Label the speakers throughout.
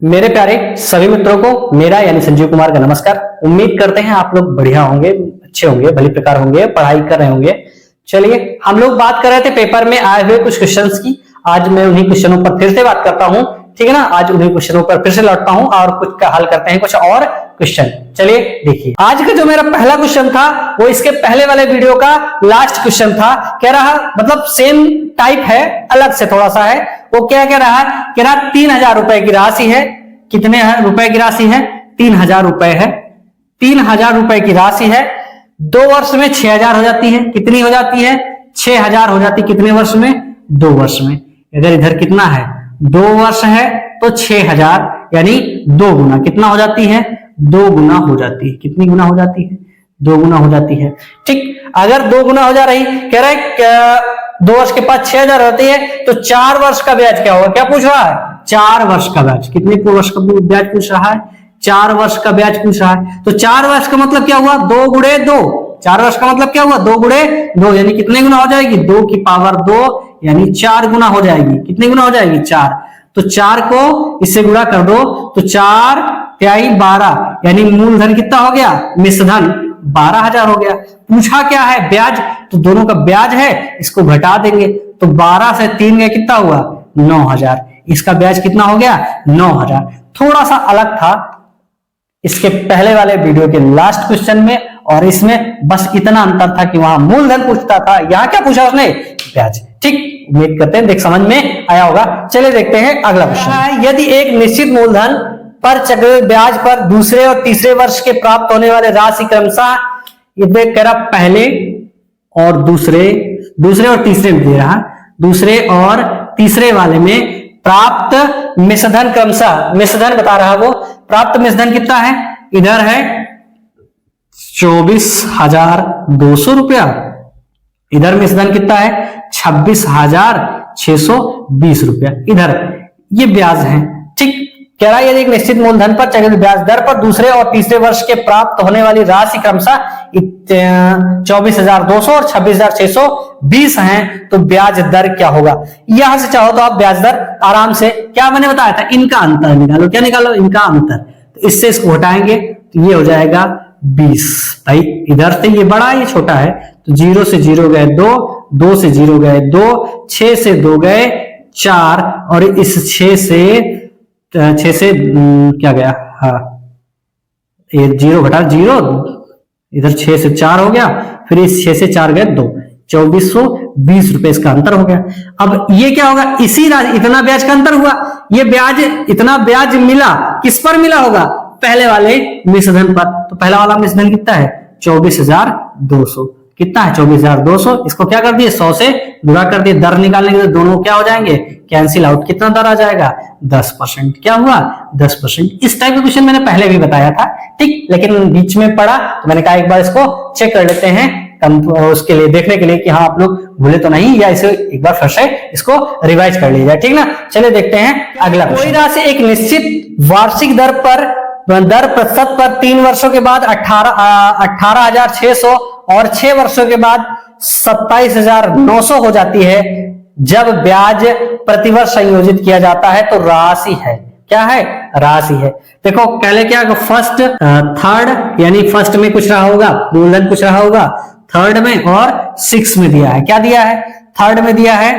Speaker 1: मेरे प्यारे सभी मित्रों को मेरा यानी संजीव कुमार का नमस्कार। उम्मीद करते हैं आप लोग बढ़िया होंगे, अच्छे होंगे, भली प्रकार होंगे, पढ़ाई कर रहे होंगे। चलिए, हम लोग बात कर रहे थे पेपर में आए हुए कुछ क्वेश्चंस की। आज मैं उन्हीं क्वेश्चनों पर फिर से बात करता हूं, ठीक है ना। आज उन्हीं क्वेश्चनों पर फिर से लौटता हूं और कुछ का हल करते हैं, कुछ और क्वेश्चन। चलिए देखिए, आज का जो मेरा पहला क्वेश्चन था वो इसके पहले वाले वीडियो का लास्ट क्वेश्चन था। कह रहा मतलब सेम टाइप है, अलग से थोड़ा सा है। वो क्या कह रहा है, कह रहा 3000 रुपए की राशि है। कितने रुपए की राशि है? 3000 रुपए है। 3000 रुपए की राशि है। 2 वर्ष में 6000 हो जाती है। कितनी हो जाती है? 6000 हो जाती है। कितने वर्ष में? 2 वर्ष में। अगर इधर कितना है? 2 वर्ष है तो 6000 यानी 2 गुना कितना हो जाती है? 2 गुना हो जाती है। कितनी गुना हो जाती है? 2 गुना हो जाती है। ठीक, अगर 2 गुना हो जा रही, कह रहा है 2 वर्ष के बाद 6000 होती है तो 4 वर्ष का ब्याज क्या होगा? क्या पूछ रहा है? 4 वर्ष का ब्याज। कितने वर्ष का ब्याज पूछ रहा है? 4 वर्ष का ब्याज पूछ रहा है। तो 4 वर्ष का मतलब क्या हुआ? 2 गुणे 2। 4 वर्ष का मतलब क्या हुआ? 2 गुणे 2 यानी कितने गुना हो जाएगी? 2 की पावर 2 यानी 4 गुना हो जाएगी। कितने गुना हो जाएगी? 4। तो 4 को इससे गुणा कर दो तो 4 तिहाई 12 यानी मूलधन कितना हो गया? मिश्रधन 12000 हो गया। पूछा क्या है? ब्याज। तो दोनों का ब्याज है, इसको घटा देंगे तो 12 से 3 गया, कितना हुआ? 9000। इसका ब्याज कितना हो गया? 9000। थोड़ा सा अलग था इसके पहले वाले वीडियो के लास्ट क्वेश्चन में, और इसमें बस इतना अंतर था कि वहां मूलधन पूछता था, यहां क्या पूछा उसने? ब्याज। ठीक, उम्मीद करते हैं देख समझ में आया होगा। चलिए देखते हैं अगला क्वेश्चन। यदि एक निश्चित मूलधन पर चक्रवृद्धि ब्याज पर दूसरे और तीसरे वर्ष के प्राप्त होने वाले राशि क्रमशः कह रहा पहले और दूसरे और तीसरे में दे रहा, दूसरे और तीसरे वाले में प्राप्त मिश्रधन क्रमशः, मिश्रधन बता रहा वो, प्राप्त मिश्रधन कितना है? इधर है 24,200 रुपया, इधर मिश्रधन कितना है? 26,620 रुपया। इधर ये ब्याज है। ठीक, कह रहा है यदि एक निश्चित मूलधन पर चक्रवृद्धि ब्याज दर पर दूसरे और तीसरे वर्ष के प्राप्त होने वाली राशि क्रमशः 24,200 और 26,620 हैं तो ब्याज दर क्या होगा? यहां से चाहो तो आप ब्याज दर आराम से, क्या मैंने बताया था, इनका अंतर निकालो। क्या निकालो? इनका अंतर। तो इससे इसको हटाएंगे तो ये हो जाएगा 20। भाई इधर से ये बड़ा, ये छोटा है, तो 0 से 0 गए 2, 2 से 0 गए 2, 6 से 2 गए 4, और इस 6 से क्या गया? हाँ, ये 0 घटा 0, इधर 6 से 4 हो गया, फिर इस 6 से 4 गए 2, 2420 रुपए इसका अंतर हो गया। अब ये क्या होगा? इसी राशि, इतना ब्याज का अंतर हुआ, ये ब्याज, इतना ब्याज मिला, किस पर मिला होगा? पहले वाले मिश्रधन पर। तो पहला वाला मिश्रधन कितना है? 24,200। कितना है? 24,200। इसको क्या कर दिए? 100 से गुणा कर दिए। दर निकालने के लिए दोनों क्या हो जाएंगे? Cancel out. कितना दर आ जाएगा? 10%। क्या हुआ? 10%। इस टाइप का क्वेश्चन मैंने पहले भी बताया था, ठीक, लेकिन बीच में पड़ा तो मैंने कहा एक बार इसको चेक कर लेते हैं, उसके लिए देखने के लिए कि हाँ आप लोग भूले तो नहीं, या इसे एक बार फिर से इसको रिवाइज कर लिया जाए, ठीक ना। चलिए देखते हैं अगला। कोई राशि एक निश्चित वार्षिक दर प्रतिशत पर 3 वर्षों के बाद 18,600 और 6 वर्षों के बाद 27,900 हो जाती है। जब ब्याज प्रतिवर्ष संयोजित किया जाता है तो राशि है। क्या है? राशि है। देखो पहले क्या, फर्स्ट थर्ड यानी फर्स्ट में कुछ रहा होगा, मूलधन कुछ रहा होगा, थर्ड में और 6 में दिया है। क्या दिया है? थर्ड में दिया है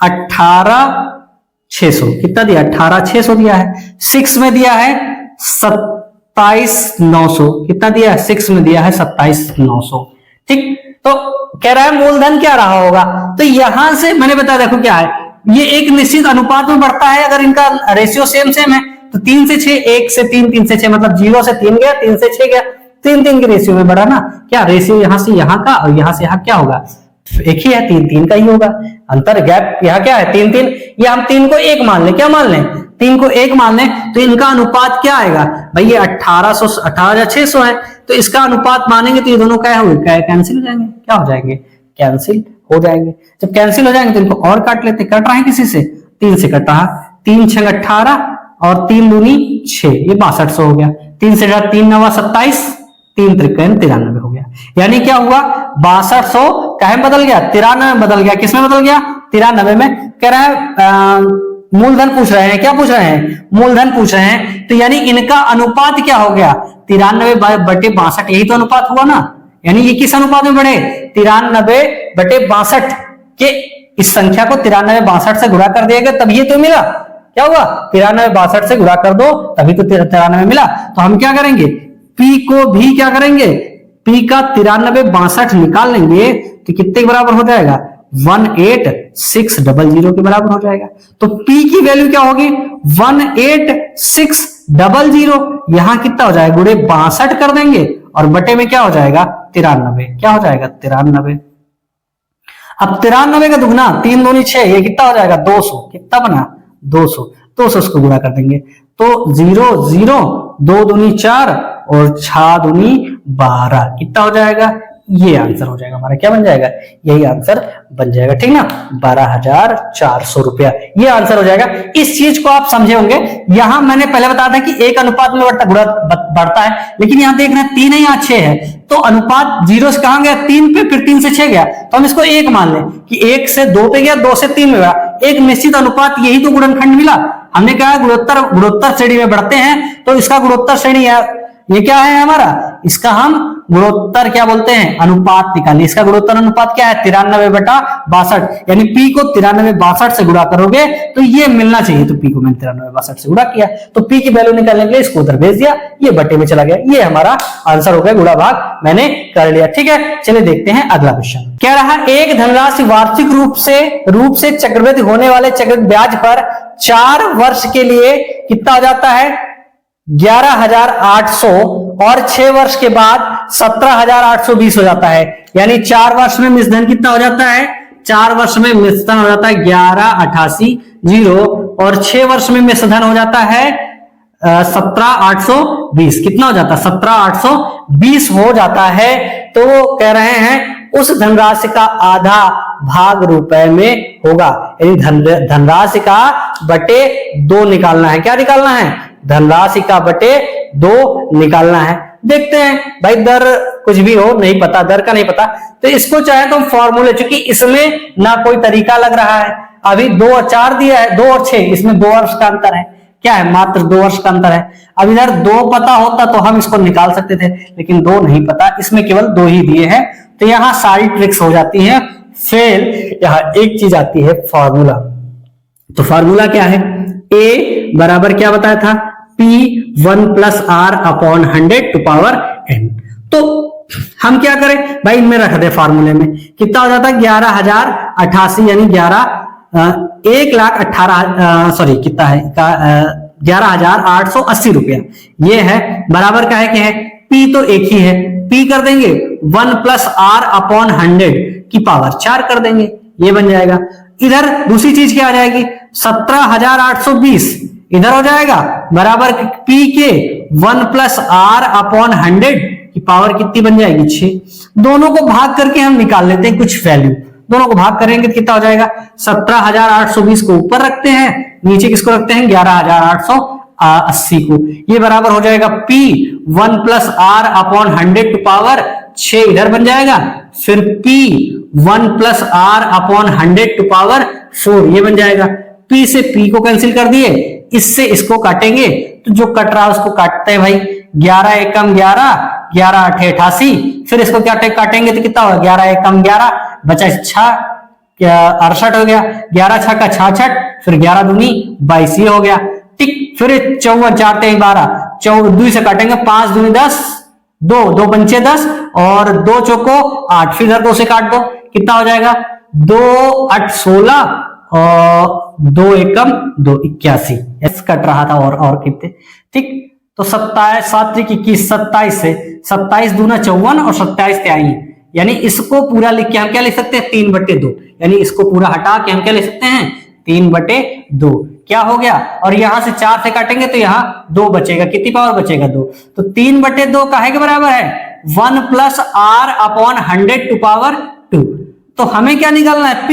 Speaker 1: 18,600। कितना दिया? 18,600 दिया है। 6 में दिया है 27,900। कितना दिया है? 6 में दिया है 27,900। ठीक, तो कह रहा है मूलधन क्या रहा होगा? तो यहां से मैंने बताया, देखो क्या है, ये एक निश्चित अनुपात में बढ़ता है। अगर इनका रेशियो सेम है तो 3 से 6, 1 से 3, 3 से 6, मतलब 0 से 3 गया, 3 से 6 गया, 3 के रेशियो में बढ़ा ना। क्या रेशियो यहां से यहां का और यहां से यहां क्या होगा? एक ही है, 3 का ही होगा। अंतर गैप यहाँ क्या है? 3, या हम 3 को 1 मान लें। क्या मान लें? 3 को 1 मान लें तो इनका अनुपात क्या आएगा? भाई ये 18,600 है, तो इसका अनुपात मानेंगे तो ये दोनों क्या होंगे? कैंसिल हो जाएंगे। क्या हो जाएंगे? कैंसिल हो जाएंगे। जब कैंसिल हो जाएंगे तो इनको और काट लेते। कट रहा है किसी से? 3 से कट रहा, 3 6 18 और 3 दूनी 6, ये 6200 हो गया। 3 से 3 9 27, 3 त्रिकोण 93 हो गया। यानी क्या हुआ? 6200 क्या बदल गया? 93 में बदल गया। किसमें बदल गया? 93 में। कह रहा है मूलधन पूछ रहे हैं, क्या पूछ रहे हैं, मूलधन पूछ रहे हैं। तो यानी इनका अनुपात क्या हो गया, 93/62, यही तो अनुपात हुआ ना। यानी ये किस अनुपात में बढ़े, 93/62 के इस संख्या को 93/62 से गुणा कर दिया गया, तभी तो मिला। क्या हुआ, 93/62 से गुणा कर दो तभी तो 93 मिला। तो हम क्या करेंगे, P को भी क्या करेंगे, P का 93/62 निकाल लेंगे तो कितने के बराबर हो जाएगा, 18600 के बराबर हो जाएगा। तो P की वैल्यू क्या होगी, 18600। यहां कितना हो जाएगा, गुणे 62 कर देंगे और बटे में क्या हो जाएगा, 93। क्या हो जाएगा, 93। अब 93 का दुगना 3 दूनी 6, ये कितना हो जाएगा, 200। कितना बना, 200। 200 उसको गुणा कर देंगे तो 0 0, 2 दूनी 4 और 6 दूनी 12, कितना हो जाएगा, ये आंसर हो जाएगा हमारा। क्या बन जाएगा, यही आंसर बन जाएगा, ठीक ना, 12,400 रुपया ये आंसर हो जाएगा। इस चीज को आप समझे होंगे। यहां मैंने पहले बताया था कि एक अनुपात में बढ़ता है, लेकिन यहां देख रहे हैं 3 है, यहाँ 6 है, तो अनुपात 0 से कहां गया, 3 पे, फिर 3 से 6 गया, तो हम इसको 1 मान लें कि 1 से 2 पे गया, 2 से 3 में गया, एक निश्चित अनुपात, यही तो गुणनखंड मिला। हमने कहा गुणोत्तर श्रेणी में बढ़ते हैं, तो इसका गुणोत्तर श्रेणी है, ये क्या है हमारा, इसका हम गुणोत्तर क्या बोलते हैं, अनुपात निकालिए। इसका गुणोत्तर अनुपात क्या है, 93/62, यानी P को 93/62 से गुणा करोगे तो ये मिलना चाहिए। तो P को मैंने 93/62 से गुणा किया, तो P की वैल्यू निकालने के लिए इसको उधर भेज दिया, ये बटे में चला गया। ये हमारा आंसर हो गया, गुणा भाग मैंने कर लिया। ठीक है, चलिए देखते हैं अगला क्वेश्चन। क्या रहा, एक धनराशि वार्षिक रूप से चक्रवृद्धि होने वाले चक्रवृद्धि ब्याज पर 4 वर्ष के लिए कितना हो जाता है, 11,800, और 6 वर्ष के बाद 17,820 हो जाता है। यानी 4 वर्ष में मिश्रधन कितना हो जाता है, 4 वर्ष में मिश्रधन हो जाता है 11,88,0, और 6 वर्ष में मिश्रधन हो जाता है 17,820। कितना हो जाता है, 17,820 हो जाता है। तो कह रहे हैं उस धनराशि का आधा भाग रुपए में होगा, यानी धनराशि का बटे 2 निकालना है। क्या निकालना है, धनराशि का बटे 2 निकालना है। देखते हैं भाई, दर कुछ भी हो, नहीं पता, दर का नहीं पता, तो इसको चाहे तो हम फॉर्मूले, चूंकि इसमें ना कोई तरीका लग रहा है, अभी 2 और 4 दिया है, 2 और 6, इसमें 2 वर्ष का अंतर है। क्या है, मात्र 2 वर्ष का अंतर है। अब इधर 2 पता होता तो हम इसको निकाल सकते थे, लेकिन 2 नहीं पता, इसमें केवल 2 ही दिए हैं, तो यहां सारी ट्रिक्स हो जाती हैं फेल। यहां एक चीज आती है, फॉर्मूला। तो फॉर्मूला क्या है, ए बराबर क्या बताया था, P1 + R/100⁴n। तो हम क्या करें भाई, इनमें रख दे फॉर्मूले में, कितना हो जाता है 11,088, यानी 11,880 रुपया। ये है बराबर का है, क्या है, P तो एक ही है, P कर देंगे 1 + R/100 की पावर 4 कर देंगे, ये बन जाएगा। इधर दूसरी चीज क्या आ जाएगी, 17,820 इधर हो जाएगा बराबर P के 1 + R/100 की पावर कितनी बन जाएगी, 6। दोनों को भाग करके हम निकाल लेते हैं कुछ वैल्यू, दोनों को भाग करेंगे तो कितना हो जाएगा, 17,820 को ऊपर रखते हैं, नीचे किसको रखते हैं, 11,880 को। ये बराबर हो जाएगा P 1 + R/100 की पावर 6 इधर बन जाएगा, फिर P 1 + R/100 की पावर 4 ये बन जाएगा। P से P को कैंसिल कर दिए, इससे इसको काटेंगे, तो जो कट रहा है उसको काटते हैं भाई, 11 एकम 11, 11 8 88, फिर इसको क्या काटेंगे तो कितना होगा, 11 एकम 11, बचा 6, 68 हो गया, 11 6 का 66, फिर 11 दूनी 22 हो गया, ठीक। फिर 54 4 3 12, 2 से काटेंगे, 5 दूनी 10, 2 2 पंचे 10, और 2 चौको 8, फिर इधर 2 से काट दो, कितना हो जाएगा, 2 8 16, और 2 एकम 2 81, ऐसे कट रहा था, और कितने, ठीक। तो 27 7 3 21, 27 से 27 दूना 54 और 27 23, यानी इसको पूरा लिख के हम क्या लिख सकते हैं, 3/2, यानी इसको पूरा हटा के हम क्या लिख सकते हैं, 3/2। क्या हो गया, और यहां से 4 से काटेंगे तो यहां 2 बचेगा, कितनी पावर बचेगा, 2। तो 3/2 काहे के बराबर है, 1 + R/100 की पावर 2। तो हमें क्या निकालना है,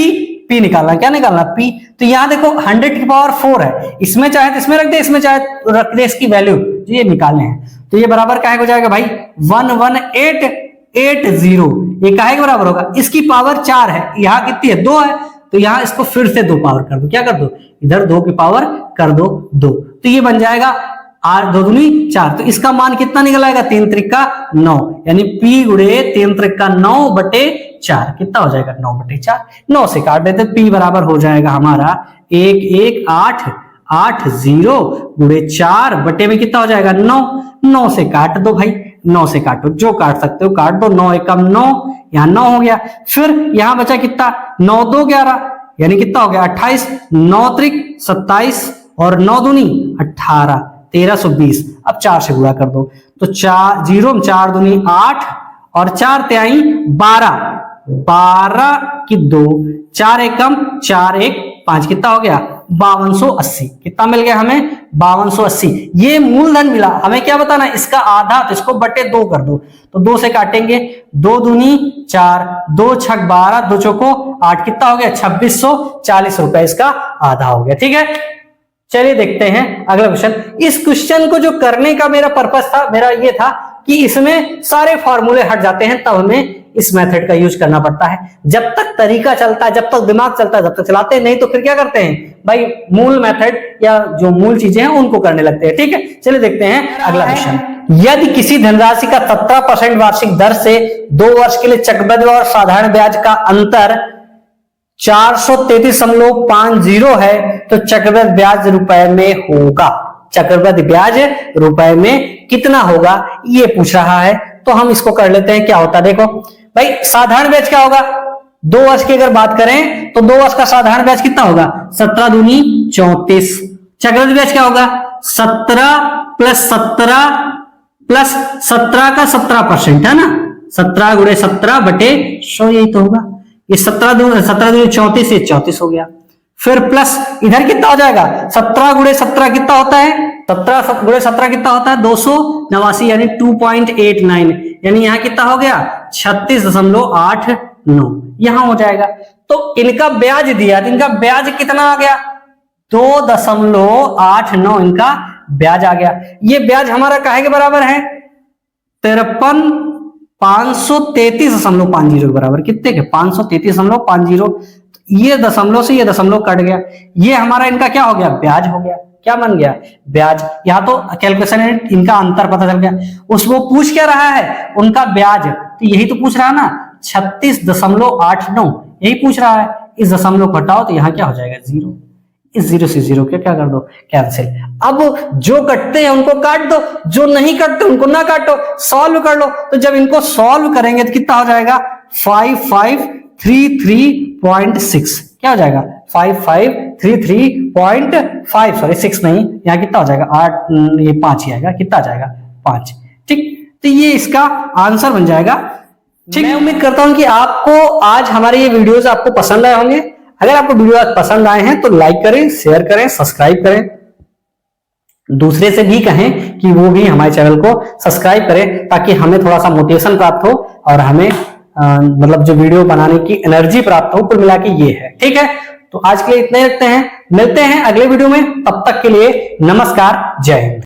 Speaker 1: P निकालना है। क्या निकालना है, P। तो यहां देखो 100 की पावर 4 है, इसमें चाहे तो इसमें रख दे, इसमें चाहे रख दे इसकी वैल्यू, ये निकालने हैं। तो ये बराबर काहे हो जाएगा भाई, 11880, ये काहे के बराबर होगा, इसकी पावर 4 है, यहां कितनी है, 2 है, तो यहाँ इसको फिर से 2 पावर कर दो, क्या कर दो, इधर 2 की पावर कर दो 2, तो ये बन जाएगा 8 2 दूनी 4। तो इसका मान कितना निकल आएगा, 3 त्रिका 9, यानी P गुणे 3 त्रिका 9 बटे 4 कितना हो जाएगा, 9 बटे 4। 9 से काट देते, P बराबर हो जाएगा हमारा 1 1 8 8 0 गुणे 4 बटे में कितना हो जाएगा 9। 9 से काट दो भाई, 9 से काटो, जो काट सकते हो काट दो, 9 एकम 9, यहाँ 9 हो गया। फिर यहाँ बचा कितना, 9 2 11, यानी कितना हो गया 28, 9 त्रिक 27 और 9 दूनी 18, 1320। अब 4 से गुणा कर दो, तो 4 0 4 दूनी 8 और 4 त्याई 12, 12 की 2, 4 एकम 4 1 5, कितना हो गया 5280। कितना मिल गया हमें, 5280। ये मूलधन मिला, हमें क्या बताना, इसका आधा, तो इसको बटे 2 कर दो, तो 2 से काटेंगे, 2 दूनी 4, 2 छक 12, 2 चौको 8, कितना हो गया 2640 रुपए इसका आधा हो गया। ठीक है, चलिए देखते हैं अगला क्वेश्चन। इस क्वेश्चन को जो करने का मेरा पर्पस था, मेरा ये था कि इसमें सारे फॉर्मूले हट जाते हैं, तब हमें इस मेथड का यूज करना पड़ता है। जब तक तरीका चलता है, जब तक दिमाग चलता है, जब तक चलाते हैं, नहीं तो फिर क्या करते हैं भाई, मूल मेथड या जो मूल चीजें हैं उनको करने लगते हैं। ठीक है, चलिए देखते हैं अगला क्वेश्चन। यदि किसी धनराशि का 17% वार्षिक दर से 2 वर्ष के लिए चक्रवृद्धि और साधारण ब्याज का अंतर 433.50 है, तो चक्रवृद्धि ब्याज रुपए में होगा, चक्रवृद्धि ब्याज रुपए में कितना होगा, ये पूछ रहा है। तो हम इसको कर लेते हैं, क्या होता है देखो भाई, साधारण ब्याज क्या होगा, 2 वर्ष की अगर बात करें तो 2 वर्ष का साधारण ब्याज कितना होगा, 17 दूनी 34। चक्रवृद्धि ब्याज क्या होगा, 17 प्लस 17 प्लस 17 का 17% है ना, 17 गुणे 17 बटे 100, यही तो होगा। ये 17 दूनी 34, ये 34 हो गया। फिर प्लस इधर कितना हो जाएगा, 17 गुणे 17 कितना होता है, 17 गुणे 17 कितना होता है 289, यानी 2.89, यानी यहाँ कितना हो गया 36.89, यहां हो जाएगा। तो इनका ब्याज दिया, तो इनका ब्याज कितना आ गया 2.89 इनका ब्याज आ गया। ये ब्याज हमारा काहे के बराबर है, 533.50 के बराबर, कितने के 533.50। ये दशमलव से ये दशमलव कट गया, ये हमारा इनका क्या हो गया, ब्याज हो गया। क्या बन गया, ब्याज। यहाँ तो कैलकुलेशन इनका अंतर पता चल गया। उसको पूछ क्या रहा है, उनका ब्याज, तो यही तो पूछ रहा है ना, 36.89 यही पूछ रहा है। इस दशमलव को हटाओ तो यहाँ क्या हो जाएगा 0, इस 0 से 0 क्या कर दो, कैंसिल। अब जो कटते हैं उनको काट दो, जो नहीं कटते उनको ना काटो, सॉल्व कर लो। तो जब इनको सॉल्व करेंगे तो कितना हो जाएगा 5533.6, क्या हो जाएगा 5533.5, सॉरी 6 नहीं, यहाँ कितना हो जाएगा 8, ये 5 ही आएगा, कितना आ जाएगा 5। ठीक, तो ये इसका आंसर बन जाएगा। ठीक, मैं उम्मीद करता हूं कि आपको आज हमारे ये वीडियोस आपको पसंद आए होंगे। अगर आपको वीडियो पसंद आए हैं तो लाइक करें, शेयर करें, सब्सक्राइब करें, दूसरे से भी कहें कि वो भी हमारे चैनल को सब्सक्राइब करें, ताकि हमें थोड़ा सा मोटिवेशन प्राप्त हो और हमें मतलब जो वीडियो बनाने की एनर्जी प्राप्त हो। कुल मिला के ये है। ठीक है, तो आज के लिए इतने रखते हैं, मिलते हैं अगले वीडियो में, तब तक के लिए नमस्कार, जय हिंद।